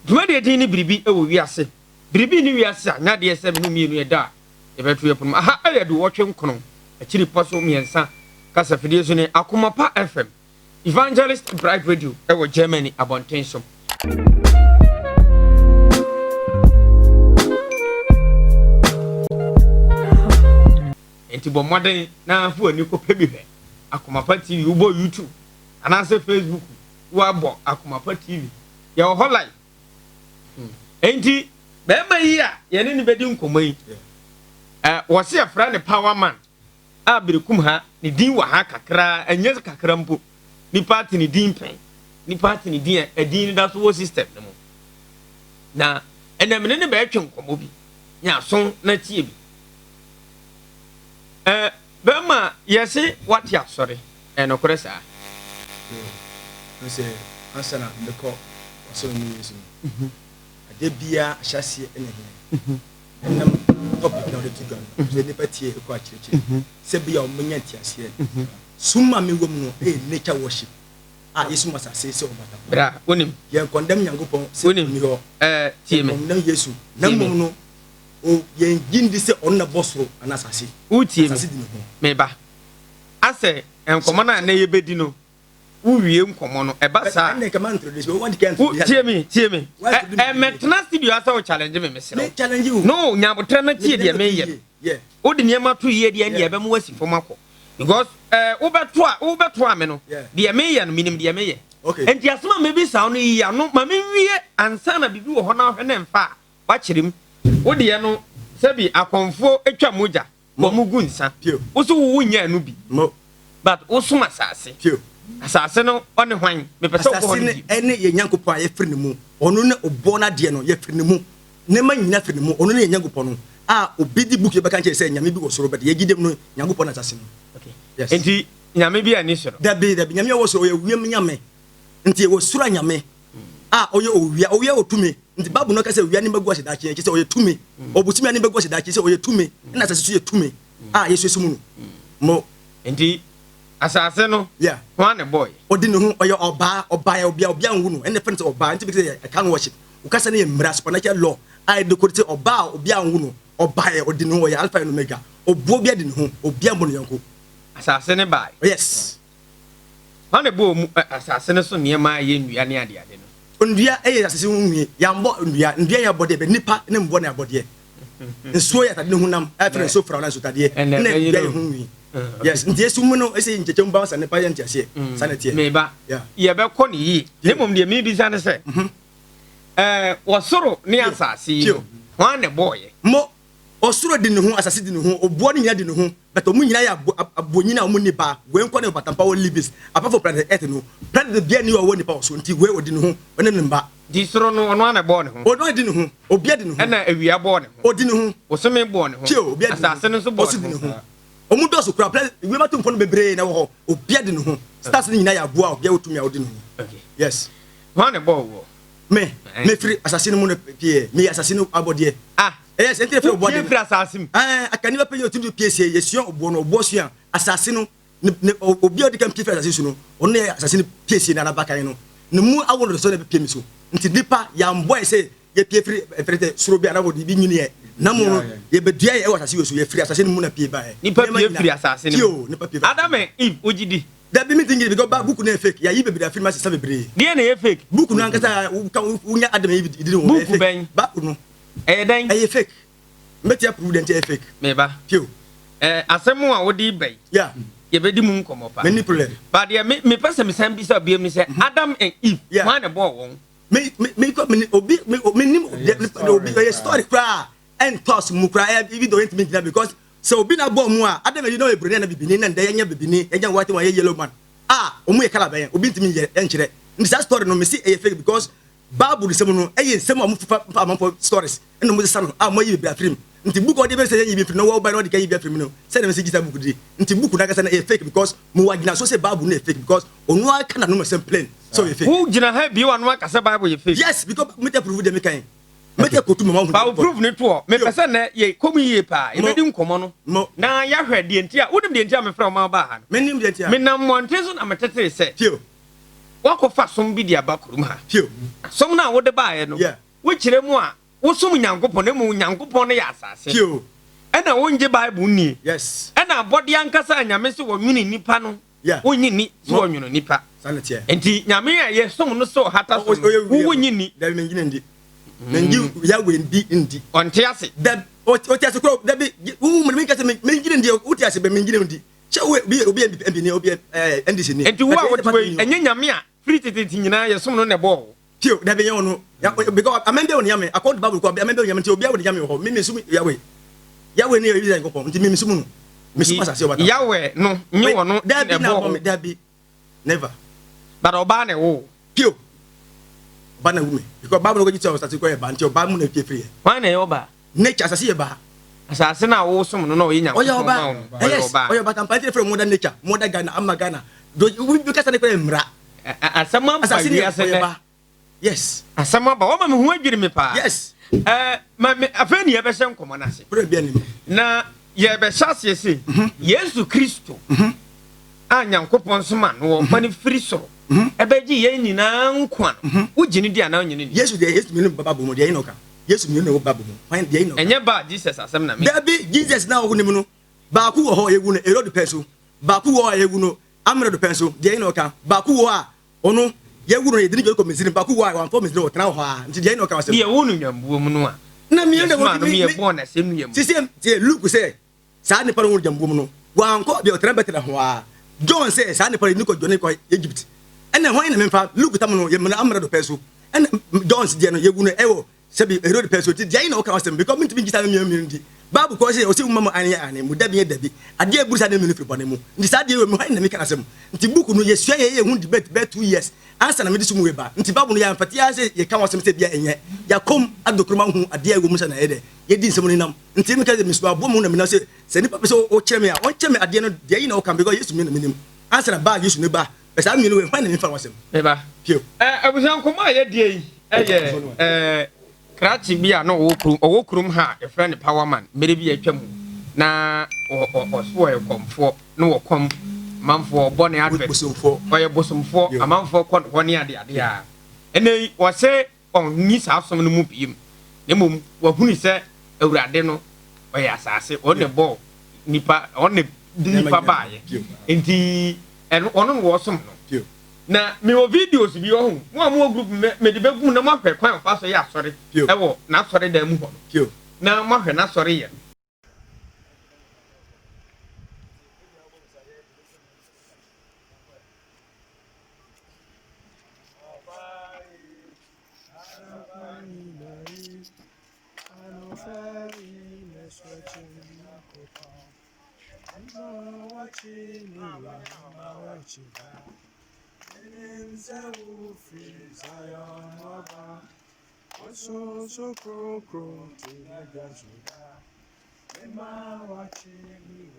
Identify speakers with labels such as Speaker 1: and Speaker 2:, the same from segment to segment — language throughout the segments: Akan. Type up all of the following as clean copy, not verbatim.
Speaker 1: Dwade din ni biribi e wo wiase. Biribi ni wiase na de ese me no mienu e da. E beto ye pon. Aha aye do wotwe nkono. Akiri poso miensa. Kasa fidie so ne Akomapa FM. Evangelist Bright Radio e wo Germany abontenso. Enti bo modern na fu ani ko pebi hwe. Akomapa TV ubo YouTube. Anase Facebook. Wa bo Akomapa TV. Ya wo live. Enti bema yi a ye ne bedi nkomo yi wo se afra ne power man a birikum ha ne din wa ha kakra enye kakra mpo ni party ne din pen ni party ne din edin da so wo system ne mo na enam ne be atwe nkomo bi nya so na tie bi bema ye se what ya sorry no koresa
Speaker 2: se ansana ndeko so ni yesu debia chassis enye enam topic na de tugan je ne patie ko akirikire se bia o menya tiase suma me wom no nature worship yesu masase se o bata
Speaker 1: bra onim
Speaker 2: ye condemn nyangopon se
Speaker 1: onim
Speaker 2: mi ho
Speaker 1: tie me
Speaker 2: na yesu na mom no o ye gindi se on na bosro anasase
Speaker 1: u tie me ba ase enkomo na ye bedi no uwie nkomo no eba sa
Speaker 2: na kama introduce what can
Speaker 1: tie me metna studio asa o challenge me mesero
Speaker 2: challenge you
Speaker 1: no nyabotra na tie de me ye o de niam to ye de ebe mo wasi fom akọ because ubeto a me no de me ye no minim de me ye enti asema me bi sa no yi ano ma me wie ansa na bibi wo ho na hwe ne mfa wa kirim wo de ye no sebi akonfo etwa moja bo mugu nsa wo so wo nya anu bi but wo so masase asase no one hwan me pese ko
Speaker 2: asase ene ye nyankopon aye firi ne mu ono ne obo na de no ye firi ne mu ne ma nyina firi ne mu ono ne ye nyankopon no obidi book ye beka nche se nyame bi wo soro bede ye gidem no nyankopon na asase no
Speaker 1: okay yes enti nyame bi ani soro
Speaker 2: da bi nyame wo soro ye wiem nyame enti wo soro nyame oye owia otumi nti babu no ka se owia ni bagu ase da chi se oye tumi obutumi ani bagu ase da chi se oye tumi na asase so ye tumi yesu esu mu no mo
Speaker 1: enti asase no one boy
Speaker 2: odi ne ho oye oba obia nwu no ene fente oba nti be say I can worship ukasa ne mra supernatural law I decorate oba obia nwu no oba odi ne ho oye alpha and omega obuo bia de ne ho obia mbo no yanko
Speaker 1: asase ne bai
Speaker 2: yes
Speaker 1: one boy asase ne so niema ye ndua ne ade no
Speaker 2: ndua asase hu nwie ya mbo ndua ya bode be nipa ne mbo na bode nsuo ya tade ne hu nam afre so fra na so tade ne ndua hu nwie yes nti yesu mu no ese ncheche mba sa ne pa yenti ase sanete
Speaker 1: me ba ye be ko ni yi ne mom de me bi sa ne se wasoro ne asase one boy
Speaker 2: mo osoro de ne ho asase de ne ho obuo ne nyina de ne ho but omu nyina ya abonyina omu ni ba we nko ne batampa wo libis apart from planet earth no planet bia ni wo ni pa so nti we odi ne ho one ne mba
Speaker 1: di soro no ono ana bo ne ho
Speaker 2: ono de ne ho obia de ne ho
Speaker 1: na awia bo ne ho
Speaker 2: odi ne ho
Speaker 1: osome bo ne ho asase no so bo ne ho
Speaker 2: omudo so kura play we matum fo no bebre na wo obia de ne ho stars ni nyina ya boa obia otumi a odi ne ho
Speaker 1: okay
Speaker 2: yes
Speaker 1: one bo wo
Speaker 2: me free assassin mu no pie me assassin abodie yes ente free obodie
Speaker 1: free assassin
Speaker 2: akani ba peye otumi pie sie yesuan obo no obo suan assassin no obi odi kan pie free assassin no ono assassin pie sie na bakan no ne mu awono so na pie mi so nti dipa ya mboy say ye pie free frete suro bi na wodi bi nyini ye na mu ye bedua ye assassin so ye free assassin mu na pie ba
Speaker 1: ni pa pie free assassin
Speaker 2: yo ni pa pie
Speaker 1: adam if ojidi
Speaker 2: that be me thinking because book na fake ya yi be da film ma se bebre
Speaker 1: dia na ye fake
Speaker 2: book no ankasa unya adam yi di no
Speaker 1: fake
Speaker 2: book no
Speaker 1: dan
Speaker 2: fake mbeti ya prudent fake
Speaker 1: me ba
Speaker 2: pio
Speaker 1: asemu a wodi bai ye bedi mu nkomo pa
Speaker 2: many problem
Speaker 1: but dia me pese me san bi so bia me say Adam and Eve man e bo won
Speaker 2: me obi obi ye story cry and toss mu cry even though it mean because so obi na bo mu a Adam you know ebrene na bibini na nda yenya bibini yenya white one ye yellow man omu ye kala ba yen obi ntimi ye enkyere this story no me see e fake because Bible sem no e sem amu fa ampo stories eno mo say no mo yi bibia film nti book odi be say yi bibia film no wo ba no odi kan yi bibia film no say na me say gisa book di nti book na kasa na e fake because mo wagina so say Bible na e fake because onu aka na no me say plain so e fake
Speaker 1: who gina ha bi wanu aka say Bible e fake
Speaker 2: yes because me te prove dem kan mete kotu me ma hu
Speaker 1: ba prove ne to me pese na ye komi ye pa e bedi nkomo no na ya hwe de ntia wonim de ntia me fra ma ba ha no
Speaker 2: menim de ntia
Speaker 1: me na monte so na metete se
Speaker 2: pio
Speaker 1: wako fa som bi dia ba kurum ha
Speaker 2: pio
Speaker 1: som na wo de ba ye no wo kire mu a wo som nyankopon ne mu nyankopon ne ya asase
Speaker 2: pio
Speaker 1: ena wo nje bible ni
Speaker 2: yes
Speaker 1: ena body ankasa nyame se wo nwini nipa no wo nyini so wo nwini nipa
Speaker 2: sanete
Speaker 1: enti nyame a ye som no so hata so wo nyini
Speaker 2: da me ngine ndi mengi ya we ndi
Speaker 1: onte ase
Speaker 2: da o ti ase ko da bi wo me kase me ngine ndi o ti ase be me ngine ndi che we obi mp ni obi ndc ni
Speaker 1: enti wo a wo ti we enye nyame a free titi nyina ye som no ne bo
Speaker 2: pio da be ye no because amembe woni yame account bible ko amembe woni yame ti obi a woni yame ho me sum ya we ni e bi ko nti me sum no me sum asase o bata
Speaker 1: ya we no nyi wo no
Speaker 2: da bi na me da bi never
Speaker 1: but oba ne wo
Speaker 2: pio ba na wume because bible no go tell us that ko e ba nti oba mu na pie free
Speaker 1: why na yo ba
Speaker 2: nature asase ye ba
Speaker 1: asase na wo som no o yinya
Speaker 2: oya oba yes oya ba tampante free modern nature modern Ghana amma Ghana do we kasa ne ko emra
Speaker 1: asama ba wi asase
Speaker 2: yes
Speaker 1: asama ba wo ma me hu adwiri me pa
Speaker 2: yes
Speaker 1: ma me afani ye be hye nkomo na se
Speaker 2: pro bia ni
Speaker 1: na ye be hye se Yesu Kristo a nyankopon soma no wo ni free soro ebeji ye nyina nkwa wo gini dia na nyini ni
Speaker 2: Yesu mi no baba bomo dia inoka Yesu mi no baba bomo find dia inoka
Speaker 1: enye ba Jesus asem na me
Speaker 2: there be Jesus na wo nim no ba ku wo ho yegu no erod peso ba ku wo yegu no amre do peso dia inoka ba ku wo a ono yegu no yedini ko mesiri ba ku wo a wan fo mesiri wo tena ho a nti dia inoka wasem
Speaker 1: ye wo no nyambuo mu no a
Speaker 2: na mi ende wo
Speaker 1: mi ye born asem no yam
Speaker 2: sisi tie Luke say sa ne pa no nyambuo mu no wan ko bi o tena betena ho a John say sa ne pa ni ko jone ko Egypt ene ho ina memfa Luke tam no ye mena amre do peso ene John si dia no yegu no ewo sebi erod peso ti dia ina o ka wasem because me ntimi ngita me ndi babu ko say o se umma ane mu dabi dabi ade e bursa na me no fi bone mu ndi sa de we me ho ina me kana sem nti buku no ye sua ye hu debate be 2 years ansa na me disu mu we ba nti babu no ya mfati ya se ye ka wasem se bia enye ya kom adokroma hu ade e wo mu sa na ye de ye di nsem no nam nti me ka me so abo mu na me na se ni papa so o kire me a o kire me ade no dia ina o kan because Yesu me no minim ansa na ba Yesu ne ba esa mi no we ho ina me fa wasem
Speaker 1: me ba
Speaker 2: pio
Speaker 1: abusan koma ye die yi krati bia no wo krum ha e friend power man mere bi atwam na o so e komfo no wo kom manfo bone advert o ye bosomfo amanfo kwone ade a ene wo se on ni sa asom no mu biem ne mom wo huni se awurade no o ye asase o ne bo nipa o ne nipa baaye enti ono wo som no na me o videos bi ohun mo group me de begu na mo hwe kwan fa so ya sori ewo na sori da mu ho na mo hwe na sori ye
Speaker 3: So crow to the gazuda. Emma watching me,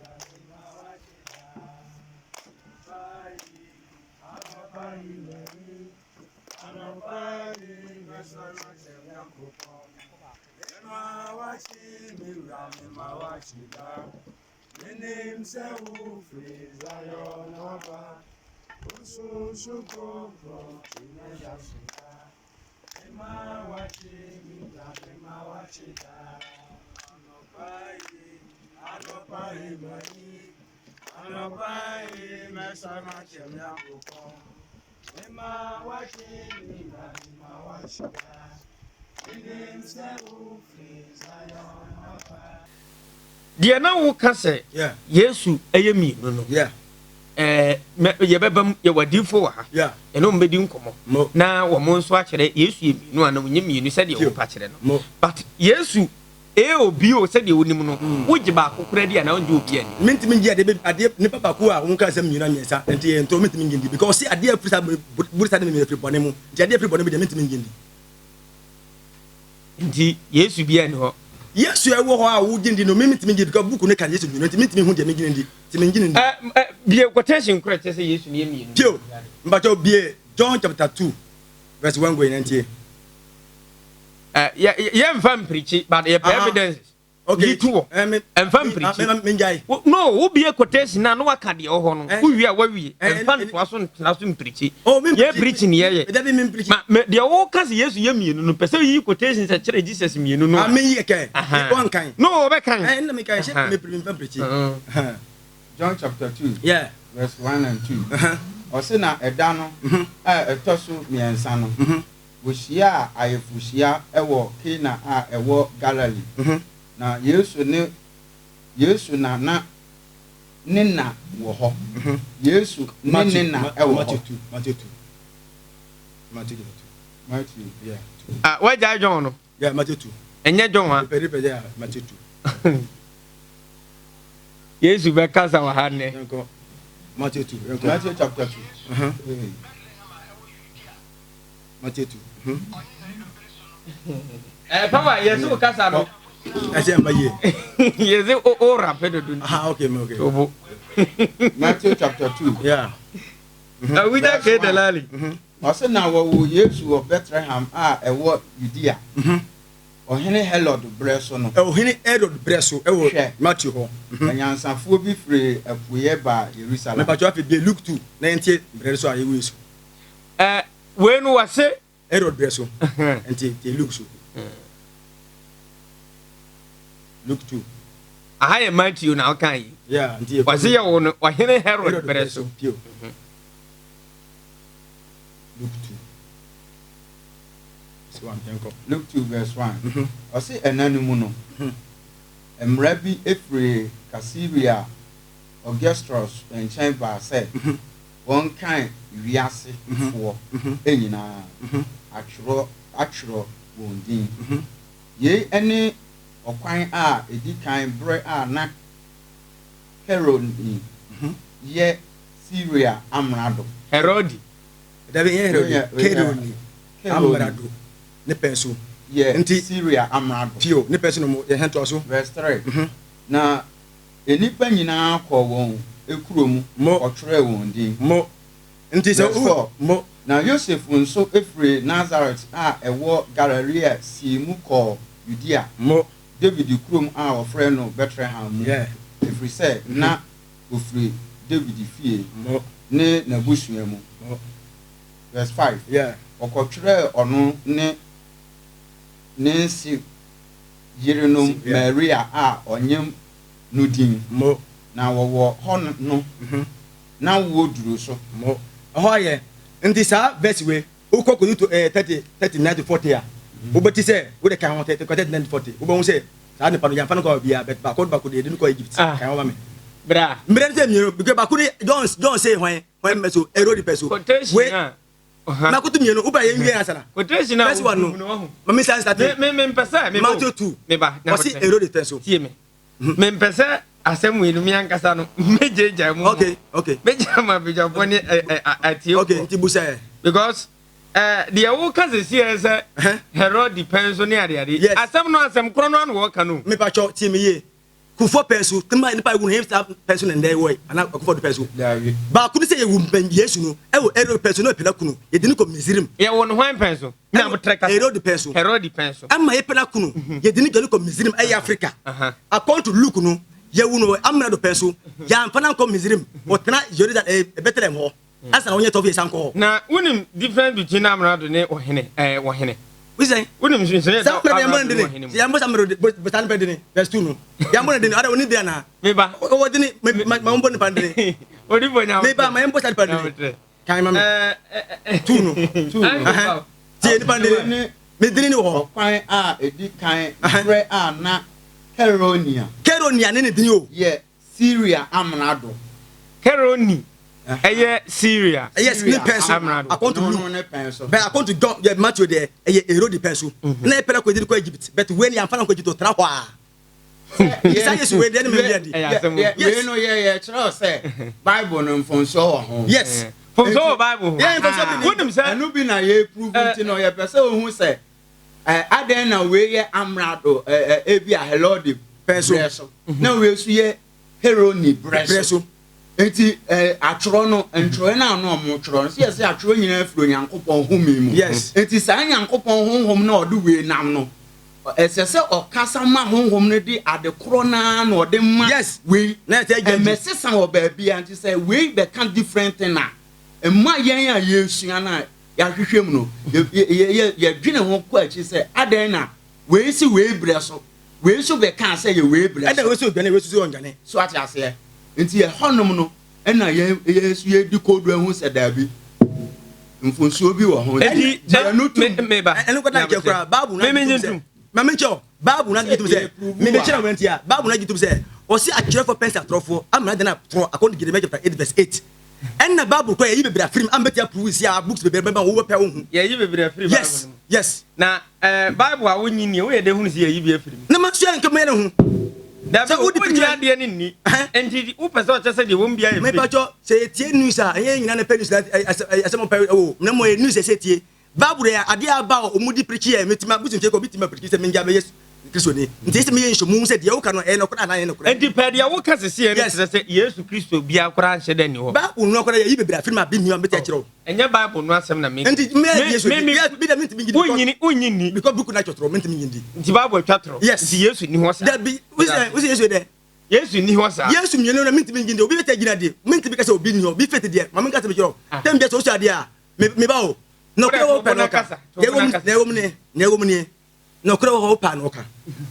Speaker 1: dia na wo ka se Yesu eyemi no no ye bebam ye wadifo wa ha eno mbedi nkomo na wo mo nso a kire Yesu yemi no ana onye mienu se de wo pa kire no but Yesu obi o se de onim no wo gi ba kokora dia na onje obi ani
Speaker 2: mentimi ngi ade ne papa ko a won ka se mienu anyesa enti ento mentimi ngi because see ade afisa burisa de me free bone mu nti ade free bone me de mentimi ngi
Speaker 1: nti Yesu bia ni ho
Speaker 2: Yesu ewo ho a wo gindi no mentimi ngi because buku ne kan Yesu mienu nti mentimi hu de me ngi ti me ngi
Speaker 1: bie quotation correct say Yesu ni mienu
Speaker 2: pio mbacho bie John chapter 2 verse 1 going ntie
Speaker 1: Yeah, fan preaching, but the evidence.
Speaker 2: Okay.
Speaker 1: You too. And fan preaching. No, who be a quotation now? No, I can't. Oh, who we are where we and fan was preaching. Oh, yeah, preaching here.
Speaker 2: That be mean preaching.
Speaker 1: The all cause yes, you no person you quotations at Jesus, me no.
Speaker 2: I mean, okay. One kind.
Speaker 1: No, that kind.
Speaker 2: And me can say me preaching.
Speaker 3: John chapter 2.
Speaker 2: Yeah.
Speaker 3: Verse 1 and 2. Ɔse na ɛda no a ɛtɔ so mmiɛnsa no wɔhyia a ayɛfohyia ɛwɔ Kana a ɛwɔ Galilee na Yesu na ne na wɔ hɔ Yesu ne na ɛwɔ hɔ Matthew yeah
Speaker 1: Where Jai John?
Speaker 2: Yeah, Matthew 2.
Speaker 1: And yet John
Speaker 2: Matthew 2.
Speaker 1: Yes, you back us our hand.
Speaker 2: Matthew 2.
Speaker 3: Matthew chapter 2.
Speaker 2: Matthew 2.
Speaker 1: Papa, yes, you Casano.
Speaker 2: I say, my year.
Speaker 1: Yes, oh, rapid.
Speaker 2: Okay.
Speaker 3: Matthew chapter 2.
Speaker 2: Yeah.
Speaker 1: We don't get the lally.
Speaker 3: Ɔse na wɔwɔ Yesu wɔ Bethlehem a ɛwɔ Judea. Ɔhene Herod brɛ so no.
Speaker 2: Ɔhene Herod brɛ so ɛwɔ Matthew hɔ.
Speaker 3: Anyansafoɔ bi firi apueɛ ba Jerusalem.
Speaker 2: Na patro afi be Luke 2 na ntie brɛ so a yɛwɔ Yesu.
Speaker 1: When was it?
Speaker 2: Herod brɛ so. Ntie Luke so. Luke 2.
Speaker 1: I am Matthew now, can you?
Speaker 2: Yeah, ntie.
Speaker 1: Was he on Wahine Herod brɛ so?
Speaker 2: Luke 2.
Speaker 3: Luke 2 verse 1. Ɔse ɛna no mu no. Mmara bi efiri Caesarea Augustus nkyɛn baa sɛ wɔn kan wiase foɔ nyinaa atwerɛ wɔn din. Yei ɛne ɔkwan a edi kan brɛ a na Herod yɛ Syria amrado.
Speaker 1: Herod.
Speaker 2: Dabi Herod amrado. Ne penso
Speaker 3: yeah nti Syria amrado
Speaker 2: tio ne penso no mo ye hento so
Speaker 3: verse 3 na enipa nyinaa kɔ wɔn ekurom ɔtwerɛ wɔn din
Speaker 2: mo nti sɛ mo
Speaker 3: na Joseph nso efiri Nazareth a ɛwɔ Galilee si mu kɔ Judea
Speaker 2: mo
Speaker 3: David kurom a ɔfrɛ no Bethlehem mu efiri sɛ na ofiri David fie
Speaker 2: mo
Speaker 3: ne n'abusua mu verse 5
Speaker 2: yeah
Speaker 3: ɔkɔtwerɛ ɔno ne Nancy Yerenom Maria a onyem no din
Speaker 2: mo
Speaker 3: na wɔwɔ hɔ no na wo duro so
Speaker 2: mo hɔ yɛ nti saa verse we ukɔ kɔ to 30 39 to 40 a wobɛti sɛ wode kan ho 30 39 to 40 wobɛhu sɛ saa nipa no yɛmfa no kɔ bia bet ba kɔ de no kɔ Egypt kan ho ma me
Speaker 1: bra
Speaker 2: mmerɛ sɛ mienu because ba kɔ John say hwan meso Herod peso
Speaker 1: we
Speaker 2: na kutu mienu uba ye nwie asana
Speaker 1: quotation na
Speaker 2: first one no mama say start
Speaker 1: me mpesa me
Speaker 2: Matthew 2
Speaker 1: me ba
Speaker 2: wasi Herod peso
Speaker 1: tie me me mpesa asem we no mi ankasa no mejeja mu
Speaker 2: okay
Speaker 1: mejeja ma beja boni atie
Speaker 2: okay nti busa
Speaker 1: because the wo kaze sie say Herod depends on ade asem no asem kro no an wo ka no
Speaker 2: me pa cho tie me ye kufo peso tema ni pa gu him star peso and there way ana kufo de peso ba kunu say ye wu mpan Yesu no e wo Herod peso no pela kunu ye dini ko Misrim
Speaker 1: ye wo no hwan peso na botreka
Speaker 2: Herod peso amma ye pela kunu ye dini gani ko Misrim e Africa according to Luke no ye wu no amna do peso ya mfana ko Misrim o tena Jerusalem e Bethlehem ho asa wonye tofi sanko
Speaker 1: na wonim difference between amna do ne ohene
Speaker 2: we say
Speaker 1: wonim so
Speaker 2: sa pra yambo ndini yambo samro betan pedini verse 2 no yambo ndini ada woni dia na
Speaker 1: me ba
Speaker 2: o dini ma mbo ni pandini
Speaker 1: odi bonya
Speaker 2: me ba ma yambo sa pandini kan ma 2 no 2 tie ni pandini me dini ni ho
Speaker 3: kwan a edi kan brɛ a na Keronia
Speaker 2: ne dini o
Speaker 3: ye Syria amrado
Speaker 1: Keroni Syria
Speaker 2: yes ni penso account to Luke but account to John yeah Matthew there Herod penso na e pela ko didi ko Egypt but when ya mfana ko Egypt tra ho a isa Yesu we there me ready
Speaker 3: we no ye kyerɛ sɛ Bible no mfonso ho
Speaker 2: yes
Speaker 1: fonso Bible
Speaker 2: yeah mfonso bi
Speaker 3: wonim sɛ anu bi na ye prove nti no ye pɛ sɛ ohun sɛ aden na we ye amrado ebi a Herod penso na we su ye Herod ni breso enti atro no entro na no mo tro se yesi atro nyina afro nyankopon home mu
Speaker 2: yes
Speaker 3: enti sa nyankopon honhom na ode we nam no esese okasa ma honhom no di adekoro na na ode ma
Speaker 2: yes
Speaker 3: we
Speaker 2: na te agye
Speaker 3: mesesa wo ba bia anti say we be can different thing na emma yen a yesua na ya hwehwem no ye dwene ho ko achi say adan na we si we bre so we so be kan say ye we bre
Speaker 2: ada we so dwane we so onjane
Speaker 3: so ati ase nti ye honom no na ye ye di kodu ehu se da bi mfonsuo bi wo ho
Speaker 1: me ba
Speaker 2: enu ko na ke kura babu na me mencho babu na gitu se me be chira wenti ya babu na gitu se o si akire for pensa trofo amna de na tro according to Jeremiah chapter 8 verse 8 en na babu ko ye bebra film am betia prove si a books bebra ba wo pe wo hu
Speaker 1: ye bebra film
Speaker 2: yes yes
Speaker 1: na bible a wonyi ni wo ye de hu si ye be film
Speaker 2: na ma so en ke me ne hu
Speaker 1: da so wo di ade ni ni enti wo pese o chese de wo mbia ye
Speaker 2: me pa cho se tie news a ye nyina na news that asemo pa o na mo news se tie babu ya ade aba o mudi preach ye metima butin fe ko bitima preach se menja me yes Kristo ni nti se me ye nsomu se de wo ka no e no kora na ye no kora
Speaker 1: enti pe de wo ka se se ye se Yesu Kristo bia kora nche de ni ho
Speaker 2: babu no kora ye bebra film abi mi am beti akiro
Speaker 1: enye bible no asem na me
Speaker 2: nti me Yesu bi da minti ngidi
Speaker 1: unyini
Speaker 2: because book na chotro minti ngidi
Speaker 1: nti bible twatro nti Yesu ni ho sa
Speaker 2: da bi we Yesu de
Speaker 1: Yesu ni ho sa
Speaker 2: Yesu mienu na minti ngidi obi beti agina de minti bi ka se obi ni ho bi fete de ma me ka se be choro tem bi so so ade a me ba o no kura wo pa no ka na wo mne no kura wo pa no ka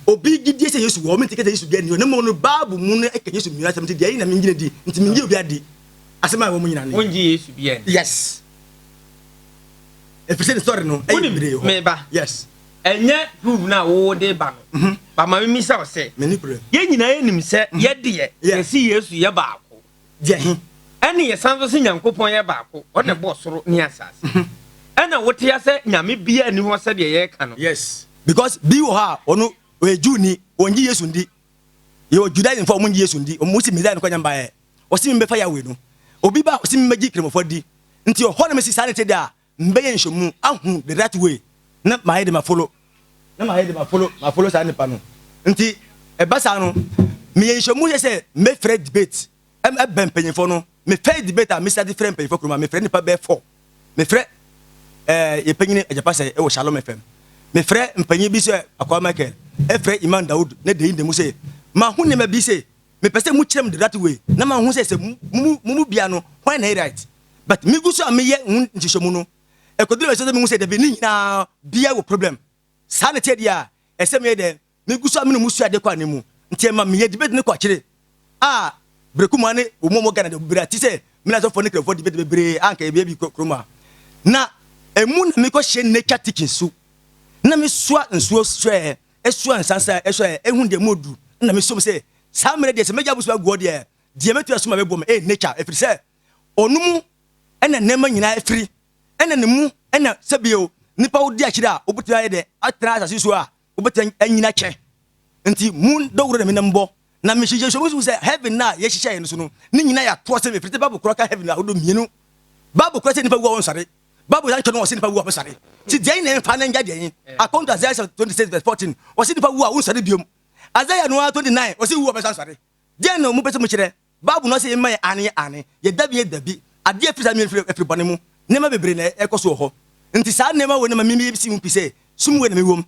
Speaker 2: obi gidie se Yesu wo minti kete Yesu de ni na mo no babu mu no e ka Yesu mienu asem ti de na me ngina di nti me ngi obi adi asema wo mu nyina ni
Speaker 1: onji Yesu bia
Speaker 2: yes e present story no e bire ho
Speaker 1: me ba
Speaker 2: yes
Speaker 1: enye prove na wo de ba no ba ma mi sa o se
Speaker 2: me ni pre
Speaker 1: ye nyina ye nim se ye de ye si Yesu ye ba ko
Speaker 2: de he
Speaker 1: ene ye sanzo se Nyankopon ye ba ko o de bo soro ni asase ena wote ya se nyame bia ni ho se de ye ka no
Speaker 2: yes because bi wo ha ono we Juni onji Yesu ndi ye Juda in for onji Yesu ndi o musi meza no kwanya mbae o si mbe fa ya we no obi ba o si mbe kremofo di nti o ho na mesi sanete da mbe ye nsomu ahu the right way na ma ye de ma follow ma follow sa nipa no nti e basa no me ye nsomu ye se me free debate e ben penyefo no me free debate a me study free penyefo kroma me free nipa be 4 me free ye penyine ejapa se e wo Shalom FM me frɛ mpanyi bi se akwa Michael e frɛ Iman Daud ne de inde mu se ma hu ne ma bi se me pese mu kyerem the right way na ma hu se mu bia no why na right but me gu so am ye hu nhihwemu no e kodire se me hu se de bi ni nyina bia wo problem sa ne tie dia e se me de me gu so am no mu su ade kwa ne mu ntie ma me ye debate ne kwa kyere breku ma ne o mo Ghana de bra ti se me na so for ne krefo debate bebre anka e bia bi kroma na emu na me ko hye nature tikin su na me soa nsuo hwɛ esua nsansa ehwɛ ehun de modu na me som se saa mere de se meja busu aguo de metu asoma be bom nature efiri se onum ena nema nyina efiri ena nemu ena sebio nipa wodi akira obutu aye de atra asase so a obutu anyina kye nti mu dowro de me nambo na me hyeje so musu se heaven na ye hyehyɛ ye no so no ni nyina ya to se me efiri babu kroka heaven na odo mienu babu kroka se nipa wo onsare babu ya nchono wose nipa wo abesare ti de na fa na nja de yin account to Isaiah 26:14 wose nipa wo a unsare biom Isaiah no 29 wose wo abesare de na mu pese mu kire babu no se yema ane ye dabi ade afisa mi efiri bone mu nema bebre na ekoso ho nti sa nema wo na ma mi si mu pise sum we na mi wom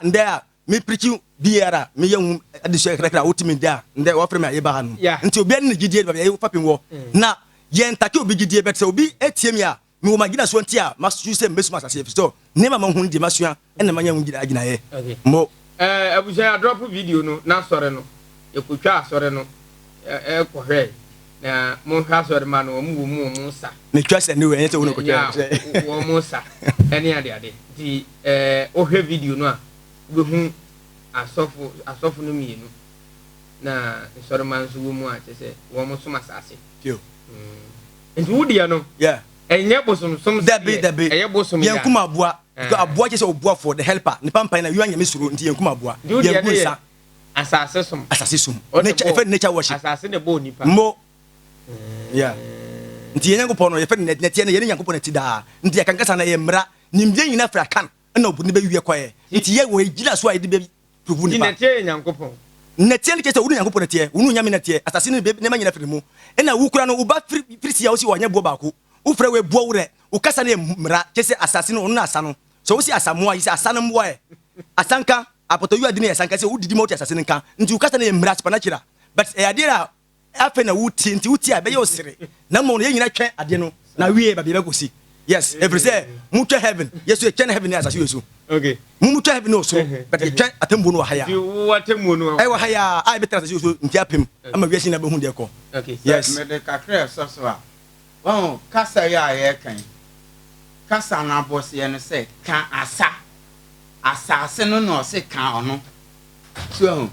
Speaker 2: nde a mi preach biara mi yehun adisho krakra wotimi da nde wo frema ye ba ha no nti obi an gidie ba ye fapin wo na ye ntake obi gidie betse obi etie mi a me wo magina so ntia masu se mesuma asase so nema ma hu ndi masua ena manya hu gina ye mo
Speaker 1: abuja drop video no na sore no ekotwa sore no kohwe na mo hwa sore ma no mu sa
Speaker 2: me twa se ne we enye wo ko twa
Speaker 1: wo mu sa ene ade di ohwe video no a we hu asofu no mienu na sore man so wo mu a tese wo mo suma asase
Speaker 2: yo
Speaker 1: nti wo dia no enye bosom
Speaker 2: dabi
Speaker 1: eye bosom ya
Speaker 2: yankuma aboa aboa che se oboa for the helper ne pampan na yu anya mesuro nti yankuma aboa yankunsa
Speaker 1: asase som
Speaker 2: nature efe nature worship
Speaker 1: asase ne bo nipa
Speaker 2: mo nti yankupon no efe netie na ye yankupon ti da nti yakankasa na ye mra nimdie nyina fra kan na obu ne be wie kwae nti ye wo ejira so a ye de be prove nipa
Speaker 1: netie yankupon
Speaker 2: netie ne kese unu Nyankopɔn netie unu nyame netie asase ne be ne ma nyina firi mu na wu kura no uba firisi ya wo si wanya bo baako wo frɛ we bo wure wo kasa ne mra kese asase no unu asa no so wo si asamoa yi si asane mboa e asanka apoto yu adine asanka se wo didi mo ti asase ne nka nti wo kasa ne mra supernatural but e ade ra afa na wuti nti wuti a be ye osire na mo no ye nyina twɛn ade no na wie ba bi be kosi yes every say mutu heaven yes you can heaven as you so
Speaker 1: okay
Speaker 2: mutu heaven no so but e twɛn atembu no haya
Speaker 1: watembu no
Speaker 2: ai wa haya ai betra as you so nti apem ama wiase na be hu de ko
Speaker 1: okay
Speaker 2: yes
Speaker 3: me de kakra so a won kasa ya ye kan kasa na boss ye no say kan asase no no say kan ono so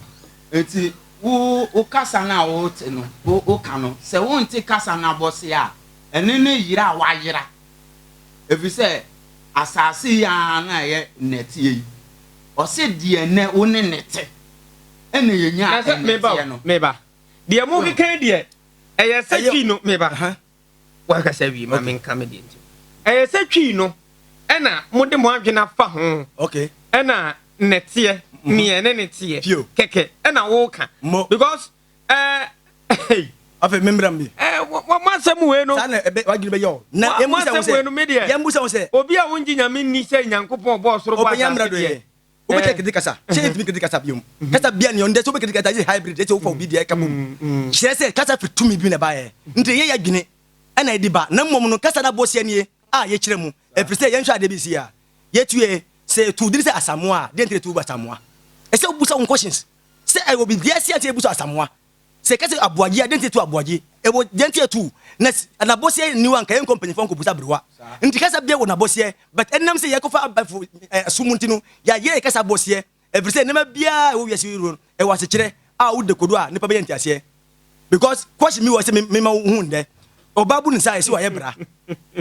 Speaker 3: enti wo kasa na wo te no wo kan no se wo nti kasa na boss ya ene ne yira wa yira efi say asase ya na ye netie yi o se de ne wo ne nete ene ye nya ene no
Speaker 1: meba de mo kekan de eye satwi no meba wa kasa wi ma men ka me de nti eye satwi no ena mo de mo adwena fa ho
Speaker 2: okay
Speaker 1: ena netie ni ene netie keke ena wo ka because
Speaker 2: afa membram bi
Speaker 1: wa sam we no
Speaker 2: sana wa gire be yo na emusa wo se emusa wo se
Speaker 1: obi a wonji nyame ni se Nyankopɔn bo soro ba
Speaker 2: obi amra do ye obi ke kedi kasa che mi kedi kasa biom kasa bia ne onde so obi kedi kasa hybrid je wo fa obi dia ka bom kire se kasa fitumi bi na ba ye nti ye ya dwene ana edi ba na mmom no kasa na bosia nie a ye kire mu efrise ye nhwa ade bi si a ye tue se tu diri se asamoa de entre tu ba asamoa e se obusa on questions se I will be there see ati ebusa asamoa se kase abuaji de entre tu abuaji e wo de entre tu na bosia ni wan kan company fon ko busa brewa nti kasa bia wo na bosia but enam se ye ko fa sumunti no ya ye kasa bosia efrise nema bia wo wiase ro e wa se kire a wo de kodo a ne pa be ntiase because question me was say me ma hu nde obabu nsa esi wa ye bra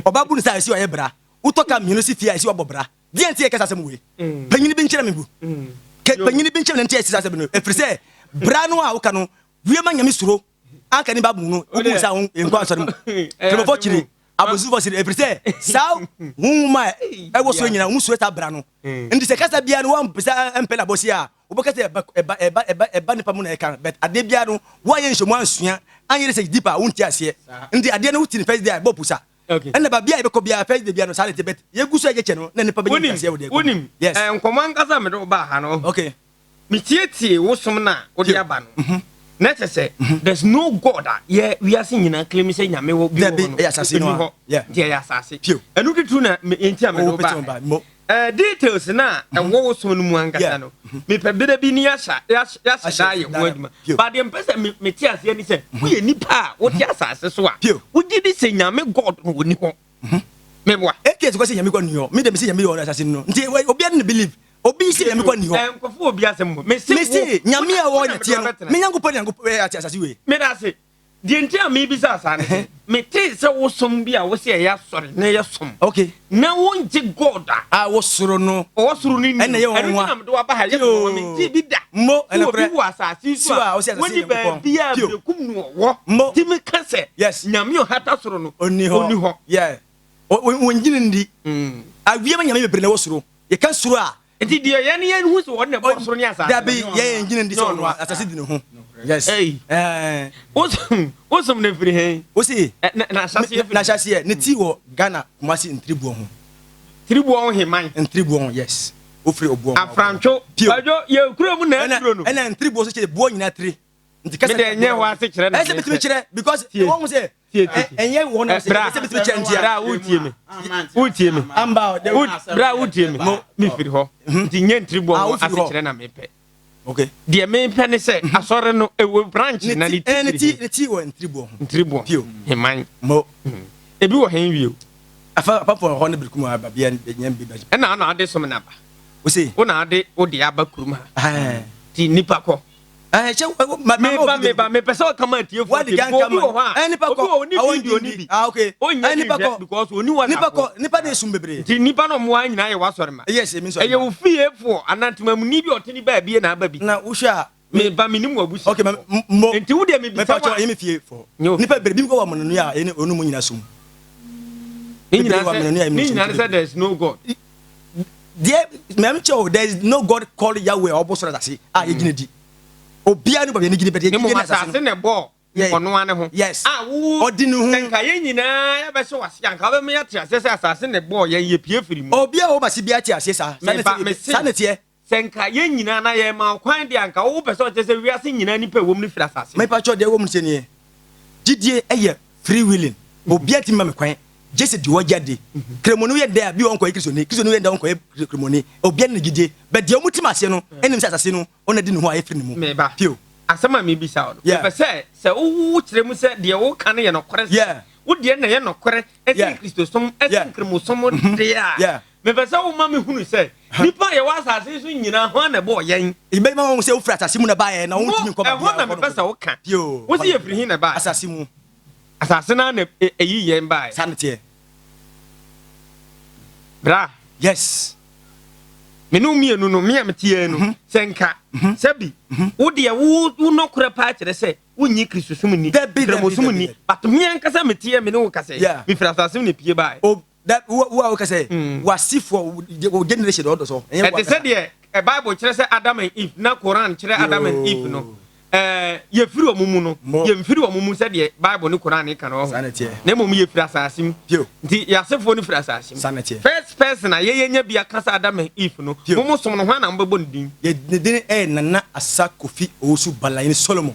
Speaker 2: obabu nsa esi wa ye bra utoka mienu si fia esi wa bobra die ntie kasa sem we panyini bi nkyere me bu panyini bi nkyere ntie esi sa sem no efrise bra no a wo ka no wie ma nyame suro anka ni babu no wo sa ho enko asori mu kemo fo chiri abozu fo chiri efrise sa huma e wo so nyina mu suro ta bra no ndi se kasa bia no wa mpesa empela bosia wo kasa eba ni pamu na e kan but ade bia no wo ye nsomu ansua anyere se dipa wo ntia ase ndi ade no wuti ni first day bo pusa okay ene ba bia e be ko bia first day bia no sale te bet ye guso ye che no na ni pa be ntia ase wo de ko
Speaker 1: yes nkoman kasa me do ba ha no
Speaker 2: okay
Speaker 1: mi tietie wo som na wo de aba no na say there's no god yeah we are seeing na claim say nyame wo bi
Speaker 2: wo no
Speaker 1: yeah yeah asase enu de tu na entia me do ba details na wo so no mu angasa no me pe beda bi ni yasa da ye ho aduma but dem pese me ti ase ni say wo ye nipa wo ti asase so a wo gidi say nyame god no ni ho me boa
Speaker 2: case ko say nyame god ni ho me dem say nyame god asase no nti obi an believe obi say nyame god ni ho
Speaker 1: nkofo obi asem me
Speaker 2: say nyame a wo ne tie no me nyankopɔn ati asase we
Speaker 1: me da say di entia me bi sa asane me te say wo som bi a wo say ya sori na ya som
Speaker 2: okay
Speaker 1: na wo nje god
Speaker 2: a wo soro no
Speaker 1: wo soro ni
Speaker 2: ene ye wo nwa
Speaker 1: na me do aba ha ye wo me ti bi da
Speaker 2: mo ene pre
Speaker 1: wo asase so a wo di ba bi a be kum no wo ti me ka say
Speaker 2: yes
Speaker 1: nyame o hata soro no
Speaker 2: oni ho yeah wo njini ndi a wie ma nyame bebre na wo soro ye kan soro a
Speaker 1: enti die ye ne ye hu so wo na bo soro ni asase
Speaker 2: da bi ye njini ndi so no asase di ne ho yes
Speaker 1: osum ne free hen
Speaker 2: osi
Speaker 1: na
Speaker 2: shase ne ti wo Ghana kumasi ntribuo ho
Speaker 1: tribuo he man
Speaker 2: ntribuo ho yes o free obuo
Speaker 1: afrancho ajo ye kura mu na ndro no
Speaker 2: ena ntribuo so che buo nyina tri nti kasa
Speaker 1: me de nye ho ase kire na
Speaker 2: ese bitimi kire because won say enye wo no say ese bitimi kire ntia
Speaker 1: bra utie me
Speaker 2: amba
Speaker 1: bra utie me me free ho nti nye ntribuo ase kire na me pe
Speaker 2: okay
Speaker 1: dia me pene say asore no e branch na ni
Speaker 2: ti wo ntribuo
Speaker 1: pio he man
Speaker 2: mo
Speaker 1: ebi wo hen wi o
Speaker 2: afa for ho na bikum aba bia nyam bi ba
Speaker 1: e na ade som na ba
Speaker 2: o say
Speaker 1: wo na ade o de aba kurum ha ti nipa ko
Speaker 2: che
Speaker 1: me pesa kama tie fo
Speaker 2: ti bo ha nipa ko oni bi okay nipa ko
Speaker 1: because oni wa
Speaker 2: nipa de sum bebre
Speaker 1: ti nipa no mo anyina ye wa sore ma
Speaker 2: yes me so
Speaker 1: e ye wo fie fo anantuma mu ni bi otini ba bie na aba bi
Speaker 2: na wo hwa
Speaker 1: me ba me ni mo abusi
Speaker 2: okay mo
Speaker 1: enti wo de me bi
Speaker 2: fa cho ye me fie fo nipa bebre bi ko wa mo no ya ene onu mo nyina sum
Speaker 1: ni nyina say there is no god
Speaker 2: there is no god called Yahweh or Bosra that say ye gina di obia no ba ye gidi bede
Speaker 1: ne mo asase ne bo ono ane ho
Speaker 2: yes
Speaker 1: wo
Speaker 2: odi no ho
Speaker 1: nka ye nyina ya be so wase anka be me ya tia se asase ne bo ye pie firi mu
Speaker 2: obia wo ba si bia tia se sa sanete
Speaker 1: senka ye nyina na ye ma kwan de anka wo pese o se wiase nyina nipa wom ni fira asase
Speaker 2: me pa cho de wo mu se ne gidie eye free willing obia ti ma me kwan jese di wajade kremonu ye de abi won ko kristoni ye de won ko kremoni obia ne gidie be de omuti ma se no enim se asase no ona di ne ho aye firi ne mu
Speaker 1: pio asama me bisa o pese se wo kire mu se de wo kan ye no kore wo de na ye no kore e kristo som e kremo som de a me pese wo ma me hunu se nipa ye wa asase so nyina ho na bo yen
Speaker 2: ibe ma won se wo fira asase mu na ba ye na won tumi ko ba
Speaker 1: ho na me pese wo kan pio wo se ye firi hin na ba
Speaker 2: asase mu
Speaker 1: asase na eyi yen ba
Speaker 2: sanete
Speaker 1: bra
Speaker 2: yes
Speaker 1: menu mienu no me amtie no senka sabi wo de wo no kora pa kire se wonyi krisusum ni kremosum ni but me ankasa metie me ne wo kase me fira asase ne pie ba
Speaker 2: o that wo kase wasifo generation do so
Speaker 1: e say de bible kire se Adam and Eve na Quran kire Adam and Eve no ye firi omumu no ye mfiri omumu se de bible ni Quran kan o na mom ye firi asasim nti ya sefo ni firi asasim first person na ye nya bia kasa Adam and Eve no mom som no hwan na mbebo ndin
Speaker 2: ye ndin Nana Asa Kofi Owusu Balayin Solomon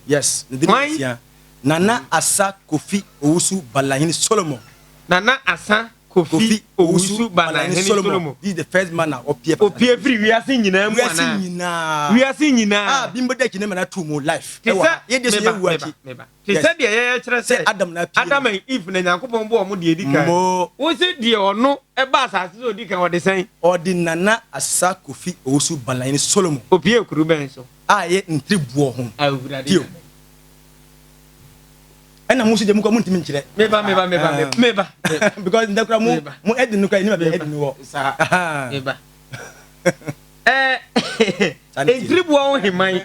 Speaker 2: yes ndin sia Nana Asa Kofi Owusu Balayin Solomon
Speaker 1: Nana Asa Kofi Owusu Balayin Solomon
Speaker 2: this is the first man na opie
Speaker 1: free we are seeing nyina mu ana we are seeing nyina
Speaker 2: bimbo de kine na to mu life
Speaker 1: ye de so ye wuachi ti se de ye kire se Adam and Eve na Nyankopon bo mo de edikan wo se de ono e ba asase so edikan wo de sen
Speaker 2: odi Nana Asa Kofi Owusu Balayin Solomon
Speaker 1: opie kuru ben so
Speaker 2: ye ntribuo ho
Speaker 1: awurade
Speaker 2: ena musu de mu ko muntimi nkire
Speaker 1: meba
Speaker 2: because ndakura mu edi nuka ni ma be edi nuwo
Speaker 1: meba entribu won heman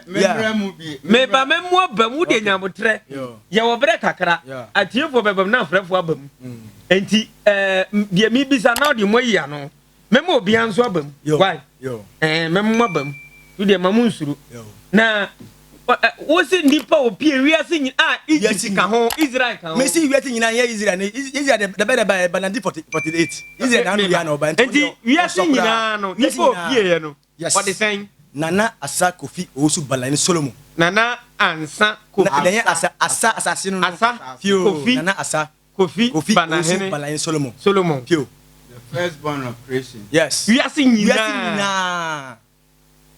Speaker 1: meba memu abamu de nyabotre ye wo bre kakra atiefo bebam na afrafo abamu enti de mi bisa na de moyi ano memu obi anso abamu why memu abamu tu de mamu nsuru na wose nipa opie wiase nyi Egypt ka ho Israel ka ho
Speaker 2: me see wiase nyina ye Israel the better by 1948 Israel na no ya no ba
Speaker 1: enti wiase nyina no nipa opie ye no what the saying
Speaker 2: Nana Asa Kofi Owusu Balayin Solomon
Speaker 1: Nana Ansa Kofi
Speaker 2: asa asasino
Speaker 1: Asa
Speaker 2: Kofi Nana Asa
Speaker 1: Kofi
Speaker 2: Balayin
Speaker 1: Solomon
Speaker 3: the firstborn of creation
Speaker 1: yes wiase nyina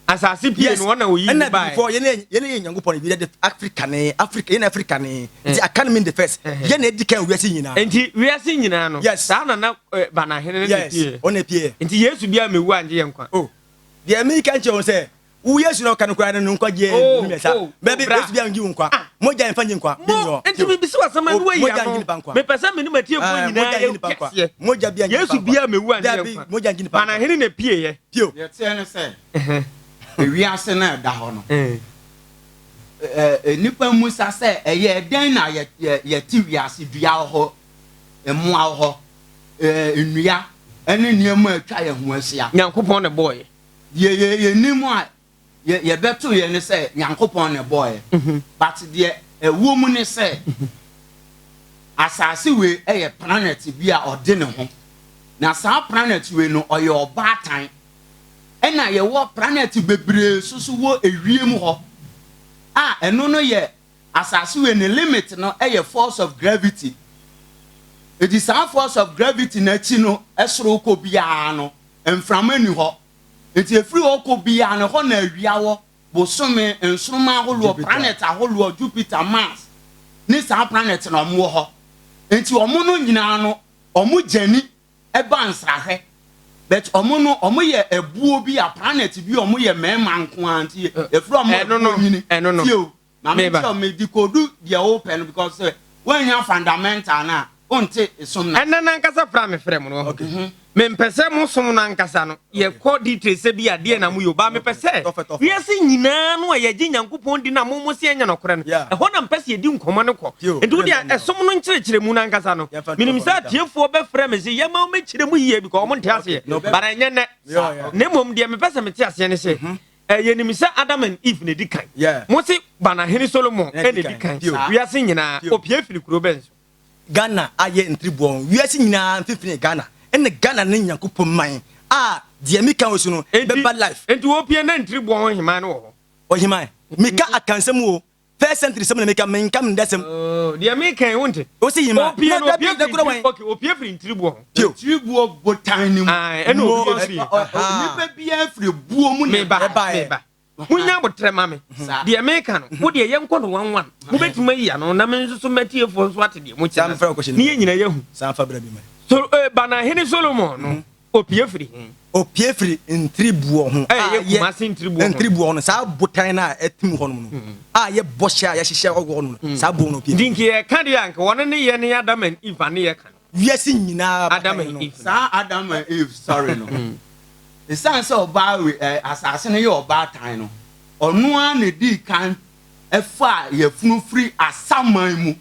Speaker 1: asasi pie no na oyi
Speaker 2: ni ba before ye ne Nyankopon bi the African nti akan mean the first ye na edikan wiase nyina
Speaker 1: nti wiase nyina no sa na bana hene ne pie
Speaker 2: ona pie
Speaker 1: nti Yesu bia mewu anje ye nkwa
Speaker 2: the American che on say wo Yesu no kan kwa no nkwa je ni mesa baby Yesu bia ngi nkwa moja mfa ngi nkwa binyo
Speaker 1: nti bi si wasama ni we ya no me pesa me ni matie fo nyina
Speaker 2: moja bia ngi
Speaker 1: Yesu bia mewu anje ye nkwa
Speaker 2: moja ngi
Speaker 1: bana hene ne pie ye
Speaker 3: ye tie ne say wiase na da ho no nipa musa se eye den na ye ti wiase dua ho emu ho nnua ene niam atwa ye ho asia
Speaker 1: Nyankopon ne boy
Speaker 3: ye nimu a ye beto ye ne se Nyankopon ne boy but de ewo mu ne se asase we eye planet bi a ode ne ho na sa planet we no oye obatan ena ye wo planet bebre susu wo ewiem ho eno no ye asase we ne limit no ye force of gravity it is a force of gravity na chi no esoro ko bia no emframa ni ho enti efiri ko bia no ho na awiawo bosome ensroma aholo planet aholo Jupiter Mars ni sa planet na omo ho enti omo no nyina no omo jani eba nsrahwe but omo ye ebuo bi a planet bi omo ye mema nko anti efro omo
Speaker 1: no
Speaker 3: tio na me tell me di kodu the open because when you fundamental na onte som na
Speaker 1: enana nkasa fra me frem no me mpese mo som na nkasa no ye ko details bi ade na mo yo ba me pese wiase nyina no ye gi Nyankopon di na mo se anya no kore no ho na mpese ye di nkomo ne ko endu dia esom no nkyerechire mu na nkasa no minim sa tiefo be frem se ye ma me kyire mu yie bi ko mo nte ase bara enye ne mom dia me pese me te ase ne se yenimisa Adam and Eve ne di kan mo se bana hene Solomon e ne di kan wiase nyina opie firi kuro benso
Speaker 2: Ghana aye ntribuon wiase nyina mfifini Ghana ene Ghana ne Nyankopon man de mi kan osu no beba life
Speaker 1: enti opie na ntribuon hima no ho
Speaker 2: ohima mika akansem o first century sem na mika men kam ndasem
Speaker 1: de mi kan wonte
Speaker 2: o si hima
Speaker 1: opie opie firi ntribuon
Speaker 3: ntribuon botan ni
Speaker 1: ene opie firi
Speaker 3: nipa bia firi buo mu ne
Speaker 1: ba munya botre mame de mi kan no wo de ye nko no wanwan mo betuma yi ya no na men so matie fo so ate de mo chi ni nyina yehu
Speaker 2: sanfa bra bi mai
Speaker 1: so bana hene Solomon no opie firi
Speaker 2: ntribuo ho
Speaker 1: ye kumasi
Speaker 2: ntribuo no sa botan na etim ho no ye bosha ya hihye ogo no sa bo no opie
Speaker 1: dinki ye kan de anka wona ne ye ne Adam and Eve ne ye kan
Speaker 2: wiase nyina
Speaker 1: Adam and Eve
Speaker 3: sa Adam and Eve sorry no the sense of ba asase ne ye oba tan no onu an ne di kan efa ye funu free asaman mu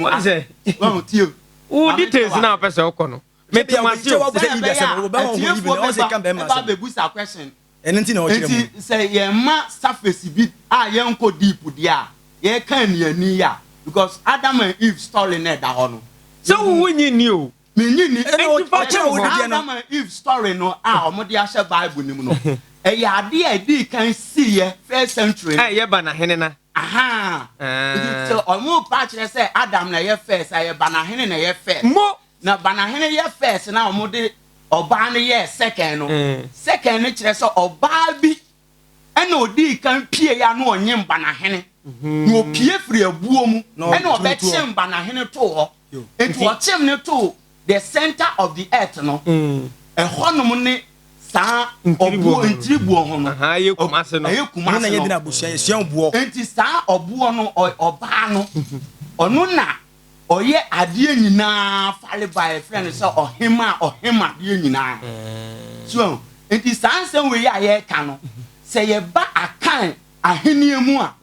Speaker 1: ase
Speaker 3: won tio
Speaker 1: o details na pese okono me to ma tio
Speaker 2: wo be ibesem wo ba ho ibi no se kan be ma
Speaker 3: ba be busa question
Speaker 2: enti na o kire mu
Speaker 3: enti say ye ma surface bi ye nko deep dia ye kan ne ani ya because Adam and Eve story na da ho no
Speaker 1: so wo nyi ni o
Speaker 3: me nyi ni
Speaker 2: Adam
Speaker 3: and Eve story no omo de ahye Bible nim no ya ade a di kan see ye first century
Speaker 1: ye ba na hene na
Speaker 3: aha so omo pa kire say Adam na ye first ye ba na hene na ye first
Speaker 1: mo
Speaker 3: na ba na hene ye first na omo de oba na ye second no second ni kire say oba bi ena odi kan pie ya no onye ba na hene no pie firi abuo mu ena obechim ba na hene to ho enti ochim ne to the center of the earth no honom ne sa obuo ntribuo ho no
Speaker 1: ye kumase no
Speaker 2: na ye dina busia ye sian buo
Speaker 3: enti sa obuo no oba no ono na oye ade nyina fale by friend so ohema de nyina so enti sansen we ya ye ka no se ye ba akan ahenie mu a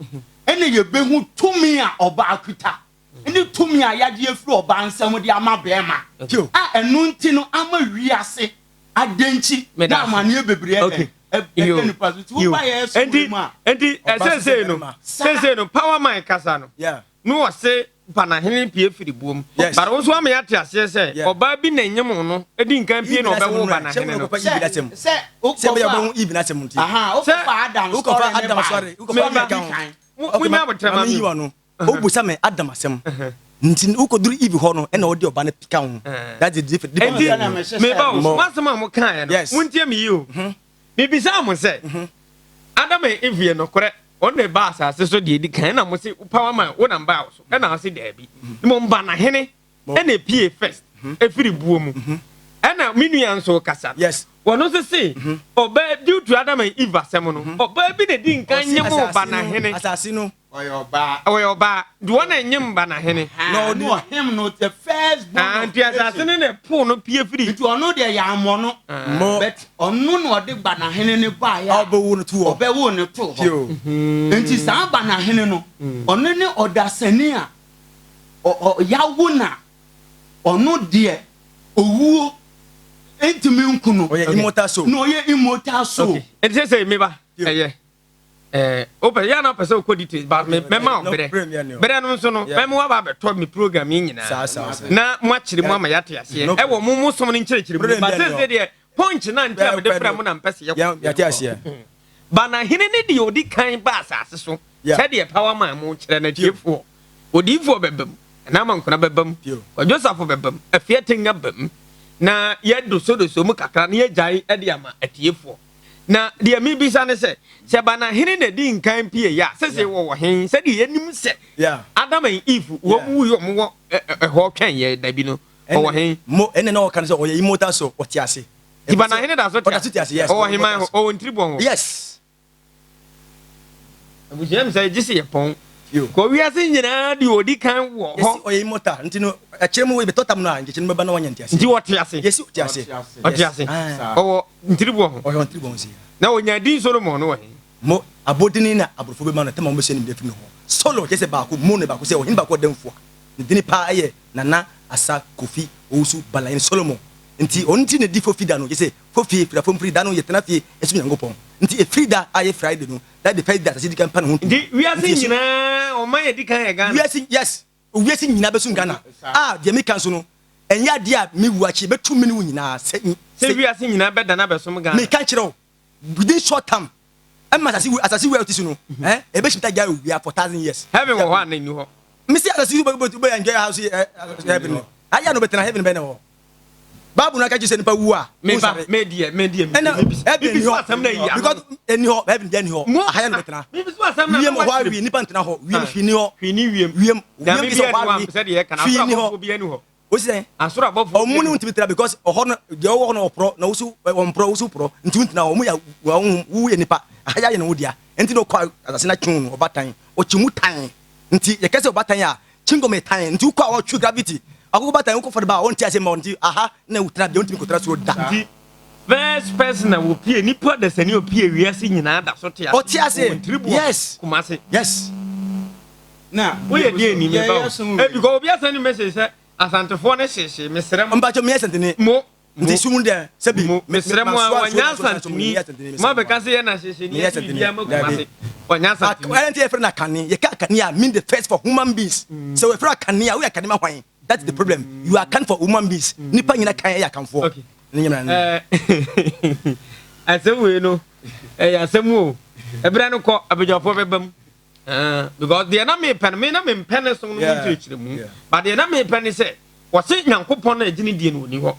Speaker 3: ene ye behu tumi a oba akuta ene tumi a yade afiri oba nsam de ama bema enu nti no ama wiase adenchi na amane bebre
Speaker 1: say no power man kasa no no wo se bana hene pie firi buom but wo so am ya te ase say oba bi na nyem no edi nkan pie no obewo bana hene no
Speaker 3: se
Speaker 2: be yawo ibi na sem nti
Speaker 3: aha o fa Adam
Speaker 2: sorry o ko fa kan
Speaker 1: we ma botra ma
Speaker 2: mi wa no o bu sa me Adam asem nti u ko duru ibi ho no e na o de oba na pika ho that is different
Speaker 1: me ba o masema mo kan no muntie me yi o me bisa mo say Adam and Eve no kore on the bus as so de kan na mo say power man wo na ba so e na say da bi mo mba na hene e na pie first e firi buo mu e na minua nso kasa
Speaker 2: yes
Speaker 1: wono se say oba due to Adam and Eve asem no oba bi na di nkan nyem ba na hene
Speaker 2: asasi no
Speaker 1: oyoba do na nyem ba na hene
Speaker 3: no him no the first born
Speaker 1: and asase ne po no pie firi
Speaker 3: it ono de ya mo no but ono no de ba na hene ne ba ya
Speaker 2: obewu no to
Speaker 3: obewu no to enti sa ba na hene no ono ne odasani a yawo na ono de owuo enti me nkuno
Speaker 2: oye immortal soul
Speaker 3: no ye immortal soul
Speaker 1: enti say me ba open ya na person ko details but me ma obere no so no me wa ba beto me program nyina na mo akire mo ama yate ase e wo mo som no nkire mu but say de punch na ntia me de fra mo na mpese ye
Speaker 2: yate ase
Speaker 1: ba na hene ne de odi kan ba asase so say de power man mo kire na tiefo odi fo bebam na man kuna bebam ko Joseph bebam afie tenga bam na ye do so mu kakra na ye jai e de ama atiefo na de mi bisa ne se bana hene na di nkan pie ya se wo hen se de yanim se Adam and Eve wo mu yo mo ho twen ye da bi no wo hen
Speaker 2: mo ene na o kan se o ye immortal so o ti ase
Speaker 1: ti bana hene da so ti
Speaker 2: ase yes
Speaker 1: o hen man o ntribon
Speaker 2: yes
Speaker 1: abu jem se jisi ye pon ko wi ase nyina di odi kan wo ho
Speaker 2: o ye immortal ntino a kire mu we be totam no a nje no be na wanya nti ase
Speaker 1: nti wo ti ase
Speaker 2: yes o ti ase
Speaker 1: o ntribon
Speaker 2: o yo ntribon si
Speaker 1: na onya din Solomon no wo hen
Speaker 2: mo abodini na abrofo be ma no tema mo se ni de fi no ho solo je se ba ko mo ne ba ko se o hin ba ko demfo ni dini pa aye nana asa kofi osu balayin Solomon nti onti ne difo fida no je se fofi fra fom frida no yetena fie esu nyankopon nti e frida aye Friday no that the first day asedi kan pa no ho
Speaker 1: Ndi we are seeing nyina o man yedi kan e Ghana.
Speaker 2: we are seeing yes we are seeing nyina besu Ghana de me kan so no enya de a me wuachi betu me no nyina
Speaker 1: se we are seeing nyina beda na beso Ghana.
Speaker 2: me kan kire within short time am asasi we otisu no e be shimta ga we are for 1000 years
Speaker 1: heaven wo ha na ni ho
Speaker 2: me see asasi we enjoy house heaven aya no betena heaven be na ho babu na ka ji se nipa wu a
Speaker 1: me die
Speaker 2: because any ho heaven dey ho aya no betena
Speaker 1: me bisu asam na
Speaker 2: wiem ho wi nipa ntena ho wiem fi ni ho
Speaker 1: wiem na me bia ni wa se de kana afro bia ni ho
Speaker 2: o se
Speaker 1: asura bofo
Speaker 2: o mu ni ntimi tira because o ho no de o ho no pro na usu on pro usu pro ntimi ntena o mu ya wu ye nipa aya ye no wo dia enti no kwa asase na twun o batan o chimu tan nti ye kese o batan ya chingo me tan nti kwa o twu gravity akoko batan ko for ba on ti ase ma on ti aha na utra de on ti ko tra so da
Speaker 1: first person na wo pie nipa da sani o pie wiase nyina da so te ase
Speaker 2: o ti ase yes
Speaker 1: kumase
Speaker 2: yes
Speaker 3: na
Speaker 1: wo ye die ni me ba e because obi asani message say asantefo na hyehyɛ mesrɛ mo
Speaker 2: mbacho me sentene
Speaker 1: mo
Speaker 2: nti sumu de sebi
Speaker 1: mesrɛ mo wanya santini ma be ka se ye na hyehyɛ ni ya ma kumase wanya santini
Speaker 2: enti e frɛ na kane ye ka kane a mean the first for human beings so we frɛ kane a we kane ma hwan that's the problem you are can for human beings nipa nyina kan ya kan for ni nyina
Speaker 1: asem we no asem o ebra no kɔ abejafo bebam because the na me pen so no nkyerɛkyerɛ mu but the na me pen sɛ wɔse nyankopɔn na agini die no oni hɔ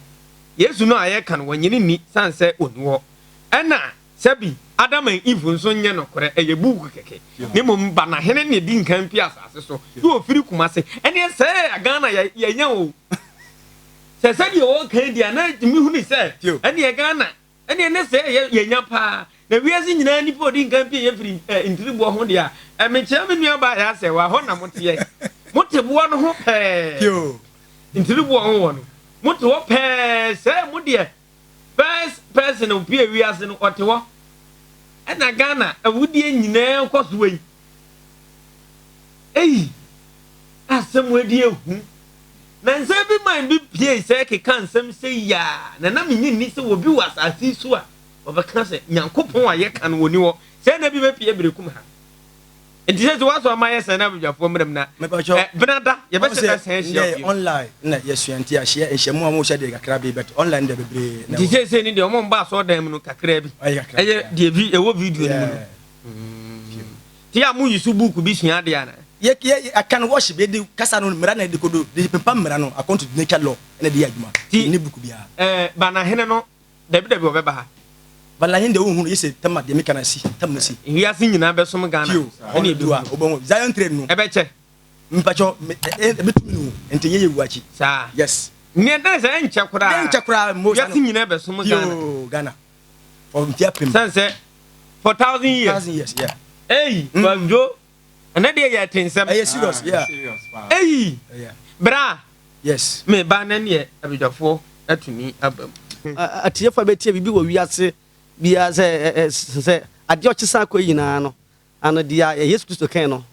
Speaker 1: yesu no ayɛ kan wɔnyene ni san sɛ oni hɔ ɛna sɛbi adam and eve nso nyɛ no korɛ ɛyɛ buku kɛkɛ ne mom ba na hene ne di nkan pi asase so ne ofiri kumase ɛne sɛ agana yɛnya o sɛ die o kan dia na mi hu ni sɛ ɛne agana ɛne ne sɛ yɛnya pa na wiase nyina nipa odi nkan pi yɛfiri intiribo ho dia ɛmekyɛ me nua ba ya sɛ wa hɔ na moteɛ moteboa no ho pɛɛ intiribo ho wɔ no mote hɔ pɛɛ sɛ mo deɛ first person o pie wiase no ɔte hɔ ɛna Ghana awudie nyinaa kɔ so yi asɛm wadi ehu na nsɛm bi man bi pie sɛ keka nsɛm sɛ ya na na menyi ni sɛ obi wɔ asase so a ɔbɛka sɛ nyankopɔn a yɛka no woni hɔ sɛ na bi bɛpie berekum ha nti sɛ waso ama yɛ sɛ na abadwafoɔ mmerɛm na benada yɛbɛsɛ sɛ hyia
Speaker 2: online na yɛsuanti ahyia nhyiamu a mo hyɛ de kakra bi but online de bebree
Speaker 1: nti sɛ ni de ɔmo mba so dan mu no kakra bi ɛyɛ de ɛwɔ video no mu no ti a mo yusu book bi sua de ana
Speaker 2: ye akan worship ye de kasa no mmara na de kodo de pempa mmara no according to nature law na de adwuma ni book bia
Speaker 1: bana hene no dabi ɔbɛba ha
Speaker 2: bala hinde wo hunu yese tamma de meka na si tamma si
Speaker 1: wiase nyina besom Ghana
Speaker 2: ɛne edua obon Zion trade no
Speaker 1: ɛbɛkyɛ
Speaker 2: mpacho betumi no ente ye wuachi
Speaker 1: saa
Speaker 2: yes
Speaker 1: ne da sɛ enkyɛ kora wiase nyina besom
Speaker 2: Ghana for mtiapem
Speaker 1: sanse for 1000 years yeah banjo ana de yɛ tensɛm
Speaker 2: ɛyɛ serious yeah
Speaker 1: bra
Speaker 2: yes
Speaker 1: me ba na ne abadwafo atumi abam
Speaker 4: atiefa betie bibi wɔ wiase bia sɛ ade ɔkyesa akɔ yinaa no ano dia Yesu Kristo kan no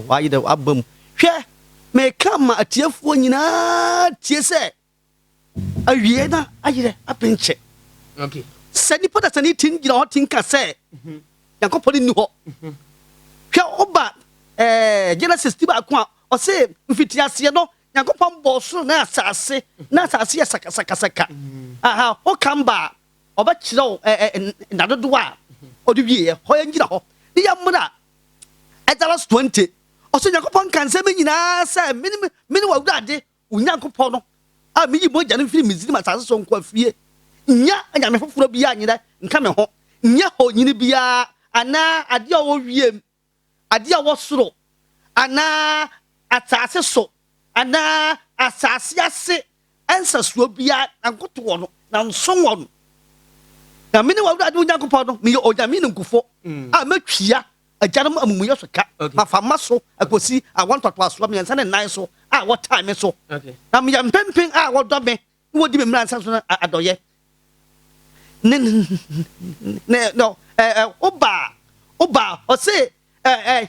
Speaker 4: wayi da abam hwɛ me ka ma atiefoɔ nyinaa tie sɛ awie na ayere apenche
Speaker 1: okay
Speaker 4: sɛ nipa da sɛ ne tin gyina hɔ tin ka sɛ yankopɔn ni hɔ hwɛ oba Genesis tiba ko a ɔse mfiti ase no yankopɔn bɔ so na asase yɛ sakasaka aha o kamba ɔbɛkyerɛw nadodo a ɔde wie hɔ yɛ ngyina hɔ ne yɛ mmra Exodus 20 ɔso yankopɔn ka nsɛm nyinaa sɛ mene wawurade onyankopɔn no a meyi mogya no mfiri Misraim asase so nkɔ afie nya anyame foforɔ bi a nyina nka me ho nya hɔ nyine bia ana ade a wɔ wiem ade a wɔ soro ana asase so ana asase ase ancestral bia ankoto wɔ no na nso wɔ no na mene wawurade onyankopɔn no meyɛ onyame ne nkufo a matwia agyanom amumuyɛ so ka mafama so akosi awɔntɔtoasoa mmiɛnsa ne nan so a wɔtaa me so na meyɛ mpempen a wɔdɔ me ne wɔdi me mmara nsa so no adɔyɛ woba ɔse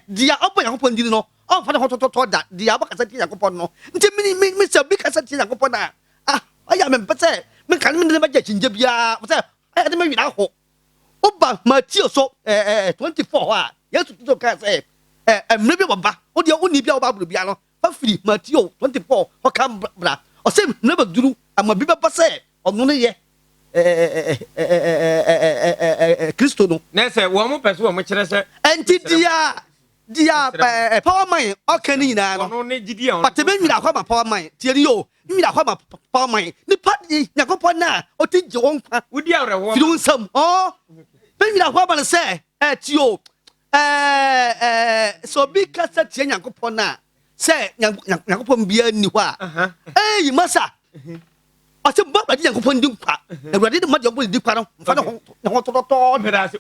Speaker 4: dia ɔbɔ nyankopɔn dini no ɔmfa ne ho tɔtɔtɔ da dia ɔbɛkasa tie nyankopɔn no nti mesɛ bi kasa tie nyankopɔn a ɔyɛ mempɛ sɛ meka ne mene bɛgya kyingya biaa sɛ I didn't mean that. Oba Matthew so 24 yes to can say maybe Baba or the only Bible piano for free Matthew 24 or come bra or same never do I'm a biba passe or no ye Christo no
Speaker 1: Nessa one more person much less
Speaker 4: anti dia power mine or can you now but the men without my power mine tell you without my power mine the party Nakopana or think you won't
Speaker 1: would you ever
Speaker 4: do some oh maybe that what I say at you so big cassa Yankopona say Yankopon be anywhere eh massa I said but Yankopon Dupa and ready to much of the Dupano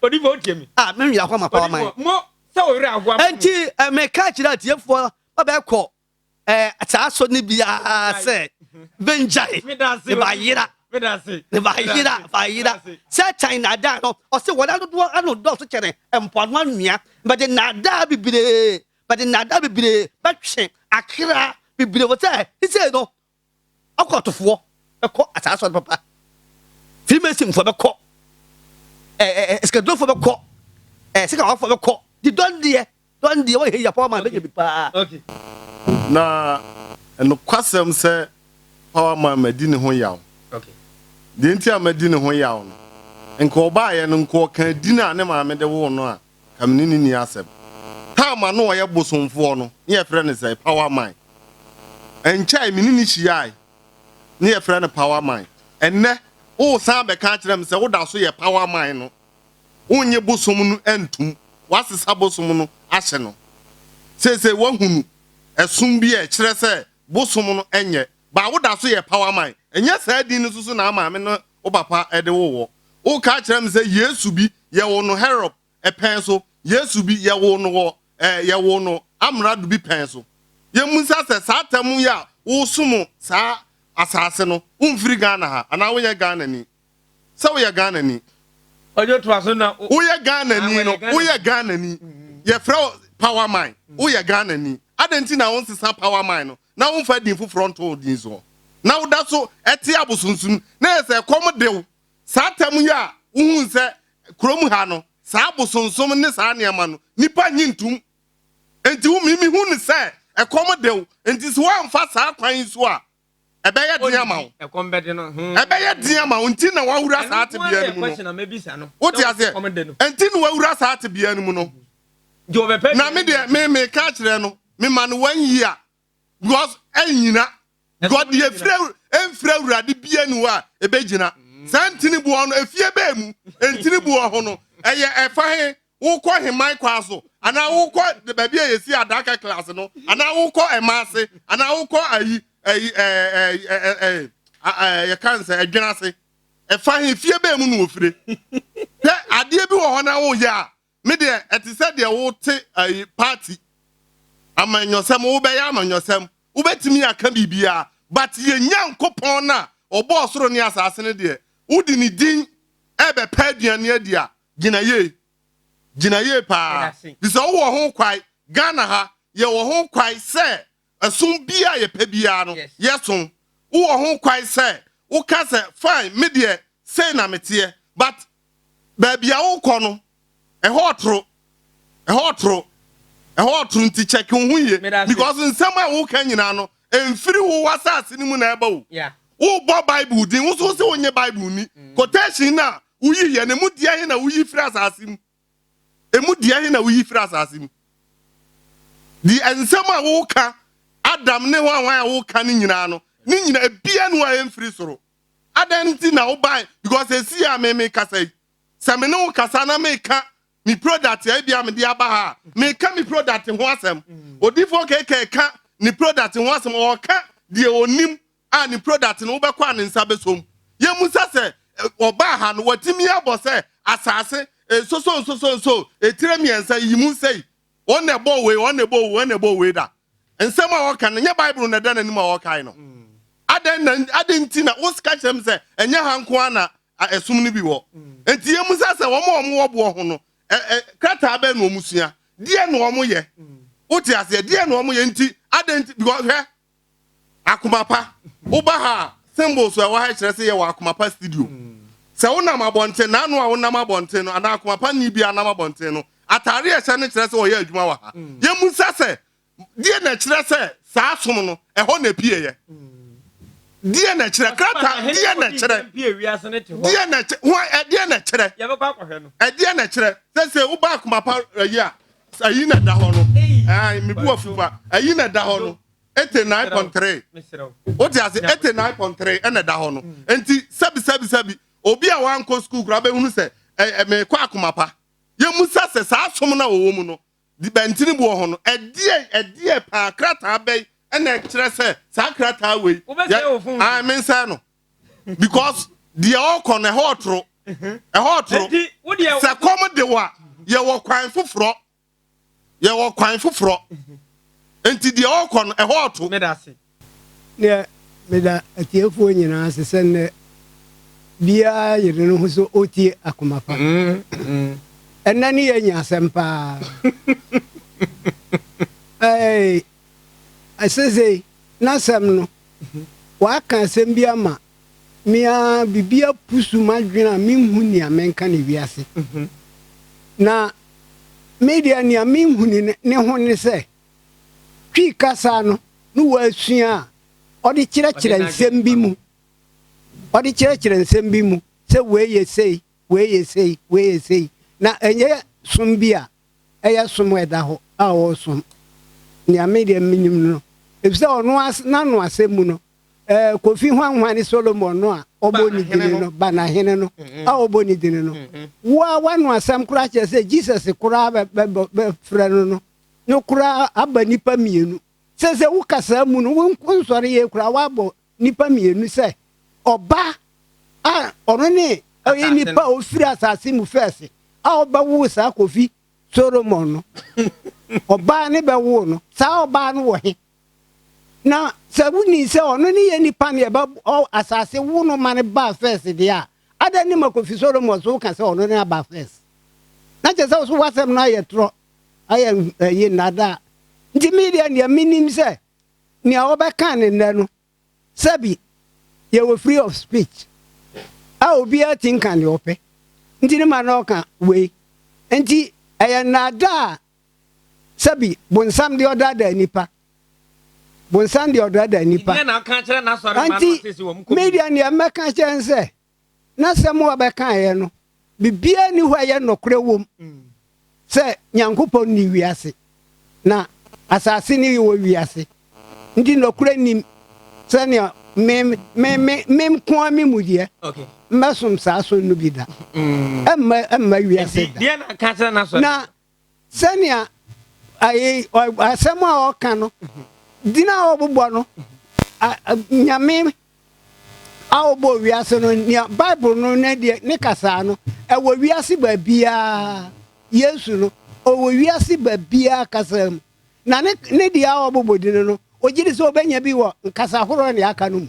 Speaker 4: what do you vote him maybe I want my power mine
Speaker 1: more so
Speaker 4: I may catch that here for a back call at our son Nibia said Benjai Bayira Bayira said China Dano or say what I don't do such and one mia but then Nada be but then Nada be but Akira be what he said no I got to four a court at our son papa female him for the court schedule for the court second for the court the don't dear way here for my baby
Speaker 1: okay
Speaker 5: na no kwasem say power man medini ho yaw
Speaker 1: okay
Speaker 5: de ntia medini ho yaw no enko ba ye no nko kan dina ne ma me de wo no a kamni ni asem ta ma no ye bosomfo no ye frɛ ne say power man enchai minini hia ne ye frɛ ne power man enne wo san be ka kire me say wo da so ye power man no wonye bosom no entum wasesa bosom no ahye no sese wahunu esum bi e kire se bosom no enye ba woda so ye power man enye sa din no susu na ama me no wo papa ede wo wo ka kire me se Yesu bi ye wo no Herod pen so Yesu bi ye wo no wo ye wo no amrado bi pen so ye musa se sa tamu ya wo sumu sa asase no umfiri Ghana ha ana wo ye Ghana ni sa wo ye Ghana ni
Speaker 1: ojo to aso na
Speaker 5: wo ye Ghana ni no wo ye Ghana ni ye fra power man wo ye Ghana ni adenti na won sisa power man no na won fa din fu front hold din so na wo da so eti abosunsun na se kom dew sa tam ya wo se krom ha no sa abosunsun ne sa neema no nipa nyintum enti wo mi hu ne se e kom dew enti so wan fa sa kwan so a ebeye dia ma wo
Speaker 1: e kom be de no
Speaker 5: ebeye dia ma wo enti na wa wura sa ate bia ni mu no wo ti ase enti na wa wura sa ate bia ni mu no na me de me ka kire no me man 1 year because anyina God ye frɛ urade bia ni wa ebegina santini bu ono efie ba mu entini bu ho no eye efa he wo kɔ heman kwa so ana wo kɔ de ba bia yesi adaka class no ana wo kɔ emase ana wo kɔ ye kan se adwenase efa he fie ba mu no ofire de ade bi wo ho na wo ya me de etise de wo te party amanyosem wo be ya amanyosem wo betimi aka bibia but ye nyankopon na obo osoro ne asase ne de wudi ni din ebe pa aduane adia gina ye pa bisa wo ho kwai Ghana ha ye wo ho kwai se asum bia ye pa bia no yeson wo ho kwai se wo ka se fine me de say na metie but ba bia wo kɔ no e hotro nti check hu ye because nsɛm a wo kan nyina no emfiri wo wasase ni mu na eba wo wo bo Bible din wo so se wonye Bible ni quotation na wo yi ye ne mu dia he na wo yi firi asase mu emu dia he na wo yi firi asase mu di nsɛm a wo ka Adam ne wan a wo ka ni nyina no ni nyina ebia no a emfiri soro adanti na wo ban because esi a me kasa se me no kasa na me ka mi product ya bia me dia ba ha me ka mi product ho asem odifo keke ka ni product ho asem o ka die onim a ni product no be kwa ne nsa besom ye musa se oba ha no watimi abo se asase so etire mi ensa yi mu sei on na bo we da ensem a wo ka ne Bible na da na nim a wo kai no aden na wo ska chem se enye hanko ana esum ni bi wo enti ye musa se wo mo wo ho no krata be no musua die no omo ye oti ase die no omo ye nti adenti because he akomapa oba ha symbols we wa ha kire se ye wa akomapa studio se wona mabonte na anu a wona mabonte no ana akoma pa ni bia na mabonte no atare e se ne kire se wo ye adwuma wa ha ye mu sa se die na kire se sa asom no e ho na pie ye die na kire krata die na kire die na ho e die na kire
Speaker 1: ye be kwa kwahwe no
Speaker 5: e die na kire se wo ba akoma pa yi a ayi na da ho no ai me bu afufa ayi na da ho no 89.3 o ti ase 89.3 ena da ho no enti sabi obi a wan ko school kura be hunu se me kwa akomapa ye musa se sa asom na wo mu no di bentini bu ho no edie pa krata be ena kire se sa krata we I mean say no because the all kon e hotro se come de wa ye wo kwan foforo enti the all kon e hotu
Speaker 1: me da se
Speaker 6: ne me da atiefo nyina se ne bia yere no so otie akomapa enani ye nya sempa asese na sem no wa kan sem bia ma mia bibia pusu madwena minhu ni amenka ne wiase na media ni minhu ne ho ne se twi kasa no no wa asua odi kire nsem bi mu odi kire nsem bi mu se we ye sei na enye som bia eya som eda ho a wo som ni media minim no ebisa ono na no asemu no Kofi Hwanhwane Solomon no a oboni dine no bana hene no a oboni dine no wa wanu asam kura che se Jesus kura be frɛ no kura aba nipa mienu se wukasa mu no wonsɔre ye kura wa bɔ nipa mienu se oba a ɔno ne oyi nipa ofiri asase mu fɛse a oba wu sa Kofi Solomon no oba ne be wu no sa oba no wo he na sabuni se ono ni ye nipa ne ba asase wu no mane ba first dia ada ni Kofi Solomon so kan se ono ne ba first na je se so wasem na ye tro aye ye nada ndi media ne minim se ni a obeka ne no sabi ye were free of speech a obi a think and ope ndi ni manoka we ndi aye nada sabi bonsam de oda da nipa bonsan de odada nipa
Speaker 1: na kan kire na sori ma no sesi wo mko
Speaker 6: media ne ameka chense na semo abeka ye no bibia ni ho ye nokre wom se nyankopon ni wiase na asase ni wo wiase ndi nokre ni se ne mem ko mi mudie
Speaker 1: okay
Speaker 6: mesum sa so no bida emma wiase da
Speaker 1: dia na kan kire na sori
Speaker 6: na se ne ai asemo a oka no dina obubo no nyame awobo wiase no Bible no na de ne kasa no e wo wiase ba bia Yesu no o wo wiase ba bia kasa na ne dia awobo dine no ogiri so obenya bi wo nkasa horo ne aka no mu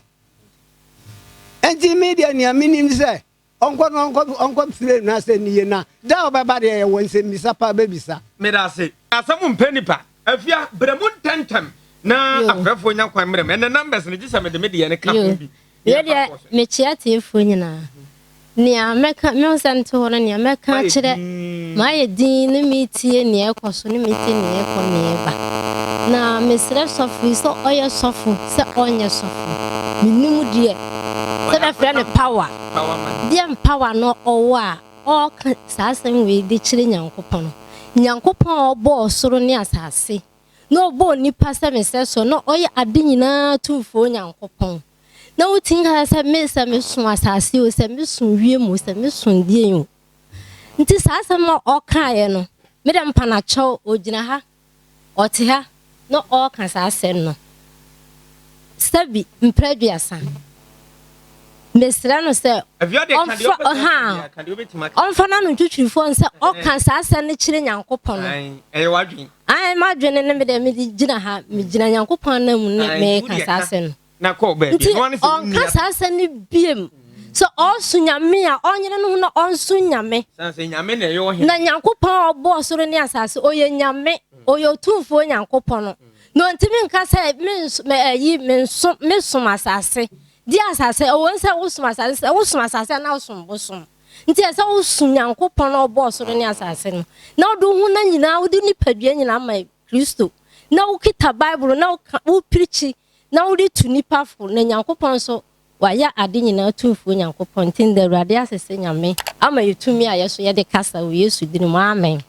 Speaker 6: enti media ni aminim se onko fire na se niye na da obaba de wo nse misa pa bebisa
Speaker 1: me da se asamu mpenipa afia bremun tentem na afrafo nya kwan mrem ene numbers ne gisa me de media ne ka bi
Speaker 7: ye de me chiate fo nyina ni ameka me onsento ho ni ameka kire ma ye din ne mitie ni ekoso ne mitie ni eko ne ba na mesre sofu so oye sofu se onye sofu minimu die se be frɛ ne power man die power no owa o sasen we de kire nyankopon obo soro ne asase no bo nipa se me se so no oye ade nyina tumfo nyankopon na utinga se me so asase o se me so wie mu se me so die yo nti sase no okaye no me dem pana chaw ogina ha ote ha no oka sase no sabi mpreduasa mesra no se onfana no twitwifo nse oka sase ne kire nyankopon no
Speaker 1: eye wadwen
Speaker 7: ai madwene ne me de me gina ha me gina nyankopon na mu ne me ka sase no
Speaker 1: na ko be bi no one se
Speaker 7: on ka sase ne biem so onsu nyame a onyere no no onsu nyame
Speaker 1: sanse nyame na yo he
Speaker 7: na nyankopon obo soro ne asase oye nyame oye tumfo nyankopon no no ntimi nka se me som asase di asase o won say wo som asase wo som asase na wo som bosom nti ese wo som Nyankopon na obo so ne asase no na wo do hu na nyina wo di nipadua nyina ma Kristo na wo kita Bible na wo preach na wo di tu nipa fo na Nyankopon so waya ade nyina tumfuo Nyankopon tin da Awurade asese nyame ama yetumi ayeso ye de kasa wo Yesu dinu mu amen.